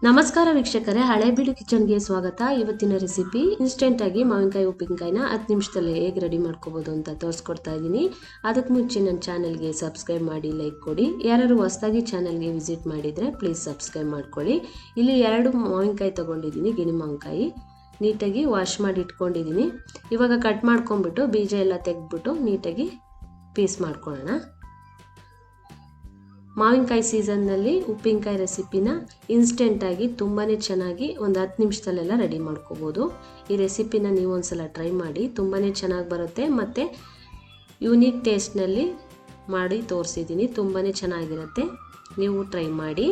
ನಮಸ್ಕಾರ ವೀಕ್ಷಕರೇ, ಹಳೇಬೀಡು ಕಿಚನ್ಗೆ ಸ್ವಾಗತ. ಇವತ್ತಿನ ರೆಸಿಪಿ ಇನ್ಸ್ಟೆಂಟಾಗಿ ಮಾವಿನಕಾಯಿ ಉಪ್ಪಿನಕಾಯಿನ 10 ನಿಮಿಷದಲ್ಲಿ ಹೇಗೆ ರೆಡಿ ಮಾಡ್ಕೋಬೋದು ಅಂತ ತೋರಿಸ್ಕೊಡ್ತಾ ಇದ್ದೀನಿ. ಅದಕ್ಕೆ ಮುಂಚೆ ನನ್ನ ಚಾನಲ್ಗೆ ಸಬ್ಸ್ಕ್ರೈಬ್ ಮಾಡಿ, ಲೈಕ್ ಕೊಡಿ. ಯಾರು ಹೊಸದಾಗಿ ಚಾನಲ್ಗೆ ವಿಸಿಟ್ ಮಾಡಿದರೆ ಪ್ಲೀಸ್ ಸಬ್ಸ್ಕ್ರೈಬ್ ಮಾಡ್ಕೊಳ್ಳಿ. ಇಲ್ಲಿ 2 ಮಾವಿನಕಾಯಿ ತೊಗೊಂಡಿದ್ದೀನಿ, ಗಿಣಿ ಮಾವಿನಕಾಯಿ. ನೀಟಾಗಿ ವಾಶ್ ಮಾಡಿ ಇಟ್ಕೊಂಡಿದ್ದೀನಿ. ಇವಾಗ ಕಟ್ ಮಾಡ್ಕೊಂಬಿಟ್ಟು ಬೀಜ ಎಲ್ಲ ತೆಗೆದ್ಬಿಟ್ಟು ನೀಟಾಗಿ ಪೀಸ್ ಮಾಡ್ಕೊಳ್ಳೋಣ. ಮಾವಿನಕಾಯಿ ಸೀಸನ್ನಲ್ಲಿ ಉಪ್ಪಿನಕಾಯಿ ರೆಸಿಪಿನ ಇನ್ಸ್ಟೆಂಟಾಗಿ ತುಂಬಾ ಚೆನ್ನಾಗಿ ಒಂದು 10 ನಿಮಿಷದಲ್ಲೆಲ್ಲ ರೆಡಿ ಮಾಡ್ಕೋಬೋದು. ಈ ರೆಸಿಪಿನ ನೀವು ಒಂದ್ಸಲ ಟ್ರೈ ಮಾಡಿ, ತುಂಬಾ ಚೆನ್ನಾಗಿ ಬರುತ್ತೆ. ಮತ್ತು ಯೂನಿಕ್ ಟೇಸ್ಟ್ನಲ್ಲಿ ಮಾಡಿ ತೋರಿಸಿದ್ದೀನಿ, ತುಂಬಾ ಚೆನ್ನಾಗಿರುತ್ತೆ. ನೀವು ಟ್ರೈ ಮಾಡಿ.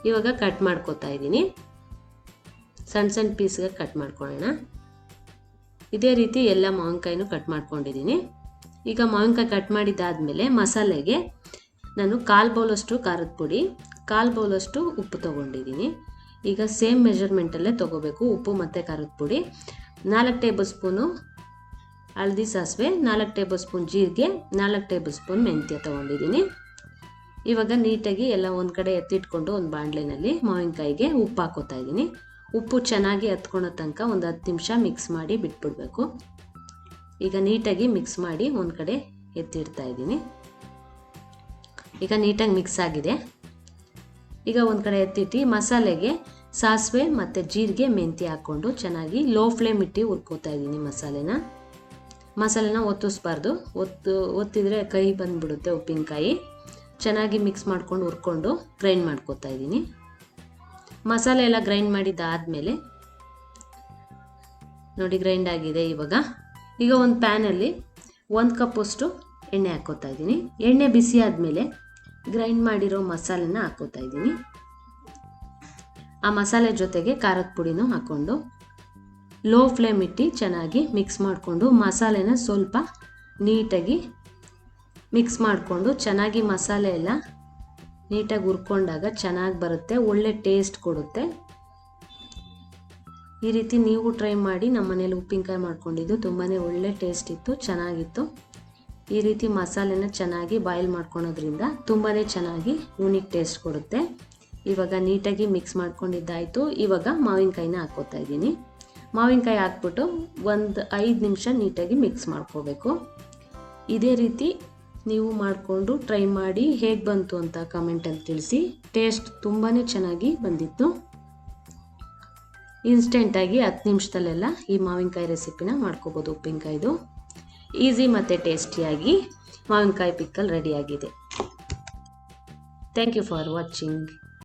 ಇವಾಗ ಕಟ್ ಮಾಡ್ಕೋತಾ ಇದ್ದೀನಿ, ಸಣ್ಣ ಸಣ್ಣ ಪೀಸ್ಗೆ ಕಟ್ ಮಾಡ್ಕೊಳ್ಳೋಣ. ಇದೇ ರೀತಿ ಎಲ್ಲ ಮಾವಿನಕಾಯಿನೂ ಕಟ್ ಮಾಡ್ಕೊಂಡಿದ್ದೀನಿ. ಈಗ ಮಾವಿನಕಾಯಿ ಕಟ್ ಮಾಡಿದ್ದಾದಮೇಲೆ ಮಸಾಲೆಗೆ ನಾನು 1/4 ಬೌಲಷ್ಟು ಖಾರದ ಪುಡಿ, 1/4 ಬೌಲಷ್ಟು ಉಪ್ಪು ತೊಗೊಂಡಿದ್ದೀನಿ. ಈಗ ಸೇಮ್ ಮೆಜರ್ಮೆಂಟಲ್ಲೇ ತೊಗೋಬೇಕು, ಉಪ್ಪು ಮತ್ತು ಖಾರದ ಪುಡಿ. 4 ಟೇಬಲ್ ಸ್ಪೂನು ಹಳದಿ ಸಾಸಿವೆ, 4 ಟೇಬಲ್ ಸ್ಪೂನ್ ಜೀರಿಗೆ, 4 ಟೇಬಲ್ ಸ್ಪೂನ್ ಮೆಂತ್ಯ ತೊಗೊಂಡಿದ್ದೀನಿ. ಇವಾಗ ನೀಟಾಗಿ ಎಲ್ಲ ಒಂದು ಕಡೆ ಎತ್ತಿಟ್ಕೊಂಡು ಒಂದು ಬಾಣಲೆನಲ್ಲಿ ಮಾವಿನಕಾಯಿಗೆ ಉಪ್ಪು ಹಾಕೋತಾ ಇದ್ದೀನಿ. ಉಪ್ಪು ಚೆನ್ನಾಗಿ ಹತ್ಕೊಳ್ಳೋ ತನಕ ಒಂದು 10 ನಿಮಿಷ ಮಿಕ್ಸ್ ಮಾಡಿ ಬಿಟ್ಬಿಡ್ಬೇಕು. ಈಗ ನೀಟಾಗಿ ಮಿಕ್ಸ್ ಮಾಡಿ ಒಂದು ಕಡೆ ಎತ್ತಿಡ್ತಾ ಇದ್ದೀನಿ. ಈಗ ನೀಟಾಗಿ ಮಿಕ್ಸ್ ಆಗಿದೆ. ಈಗ ಒಂದು ಕಡೆ ಎತ್ತಿಟ್ಟು ಮಸಾಲೆಗೆ ಸಾಸಿವೆ ಮತ್ತು ಜೀರಿಗೆ ಮೆಂತ್ಯ ಹಾಕ್ಕೊಂಡು ಚೆನ್ನಾಗಿ ಲೋ ಫ್ಲೇಮ್ ಇಟ್ಟು ಹುರ್ಕೋತಾ ಇದ್ದೀನಿ. ಮಸಾಲೆನ ಒತ್ತಿಸ್ಬಾರ್ದು, ಒತ್ತಿದ್ರೆ ಕೈ ಬಂದುಬಿಡುತ್ತೆ ಉಪ್ಪಿನಕಾಯಿ. ಚೆನ್ನಾಗಿ ಮಿಕ್ಸ್ ಮಾಡ್ಕೊಂಡು ಹುರ್ಕೊಂಡು ಗ್ರೈಂಡ್ ಮಾಡ್ಕೋತಾ ಇದ್ದೀನಿ. ಮಸಾಲೆ ಎಲ್ಲ ಗ್ರೈಂಡ್ ಮಾಡಿದ್ದಾದಮೇಲೆ ನೋಡಿ ಗ್ರೈಂಡ್ ಆಗಿದೆ. ಈಗ ಒಂದು ಪ್ಯಾನಲ್ಲಿ 1 ಕಪ್ಪಷ್ಟು ಎಣ್ಣೆ ಹಾಕ್ಕೋತಾ ಇದ್ದೀನಿ. ಎಣ್ಣೆ ಬಿಸಿ ಆದಮೇಲೆ ಗ್ರೈಂಡ್ ಮಾಡಿರೋ ಮಸಾಲೆನ ಹಾಕ್ಕೋತಾ ಇದ್ದೀನಿ. ಆ ಮಸಾಲೆ ಜೊತೆಗೆ ಖಾರದ ಪುಡಿನೂ ಹಾಕ್ಕೊಂಡು ಲೋ ಫ್ಲೇಮ್ ಇಟ್ಟು ಚೆನ್ನಾಗಿ ಮಿಕ್ಸ್ ಮಾಡಿಕೊಂಡು ಮಸಾಲೆನ ಸ್ವಲ್ಪ ನೀಟಾಗಿ ಮಿಕ್ಸ್ ಮಾಡಿಕೊಂಡು ಚೆನ್ನಾಗಿ ಮಸಾಲೆ ಎಲ್ಲ ನೀಟಾಗಿ ಹುರ್ಕೊಂಡಾಗ ಚೆನ್ನಾಗಿ ಬರುತ್ತೆ, ಒಳ್ಳೆ ಟೇಸ್ಟ್ ಕೊಡುತ್ತೆ. ಈ ರೀತಿ ನೀವು ಟ್ರೈ ಮಾಡಿ. ನಮ್ಮ ಮನೇಲಿ ಉಪ್ಪಿನಕಾಯಿ ಮಾಡ್ಕೊಂಡಿದ್ದು ತುಂಬಾ ಒಳ್ಳೆ ಟೇಸ್ಟ್ ಇತ್ತು, ಚೆನ್ನಾಗಿತ್ತು. ಈ ರೀತಿ ಮಸಾಲೆನ ಚೆನ್ನಾಗಿ ಬಾಯ್ಲ್ ಮಾಡ್ಕೊಳೋದ್ರಿಂದ ತುಂಬಾ ಚೆನ್ನಾಗಿ ಯೂನಿಕ್ ಟೇಸ್ಟ್ ಕೊಡುತ್ತೆ. ಇವಾಗ ನೀಟಾಗಿ ಮಿಕ್ಸ್ ಮಾಡ್ಕೊಂಡಿದ್ದಾಯಿತು. ಇವಾಗ ಮಾವಿನಕಾಯಿನ ಹಾಕ್ಕೋತಾ ಇದ್ದೀನಿ. ಮಾವಿನಕಾಯಿ ಹಾಕ್ಬಿಟ್ಟು ಒಂದು 5 ನಿಮಿಷ ನೀಟಾಗಿ ಮಿಕ್ಸ್ ಮಾಡ್ಕೋಬೇಕು. ಇದೇ ರೀತಿ ನೀವು ಮಾಡಿಕೊಂಡು ಟ್ರೈ ಮಾಡಿ, ಹೇಗೆ ಬಂತು ಅಂತ ಕಮೆಂಟಲ್ಲಿ ತಿಳಿಸಿ. ಟೇಸ್ಟ್ ತುಂಬಾ ಚೆನ್ನಾಗಿ ಬಂದಿತ್ತು. ಇನ್ಸ್ಟೆಂಟಾಗಿ 10 ನಿಮಿಷದಲ್ಲೆಲ್ಲ ಈ ಮಾವಿನಕಾಯಿ ರೆಸಿಪಿನ ಮಾಡ್ಕೋಬೋದು. ಉಪ್ಪಿನಕಾಯಿದು ಈಸಿ ಮತ್ತು ಟೇಸ್ಟಿಯಾಗಿ ಮಾವಿನಕಾಯಿ ಪಿಕ್ಕಲ್ ರೆಡಿಯಾಗಿದೆ. Thank you for watching.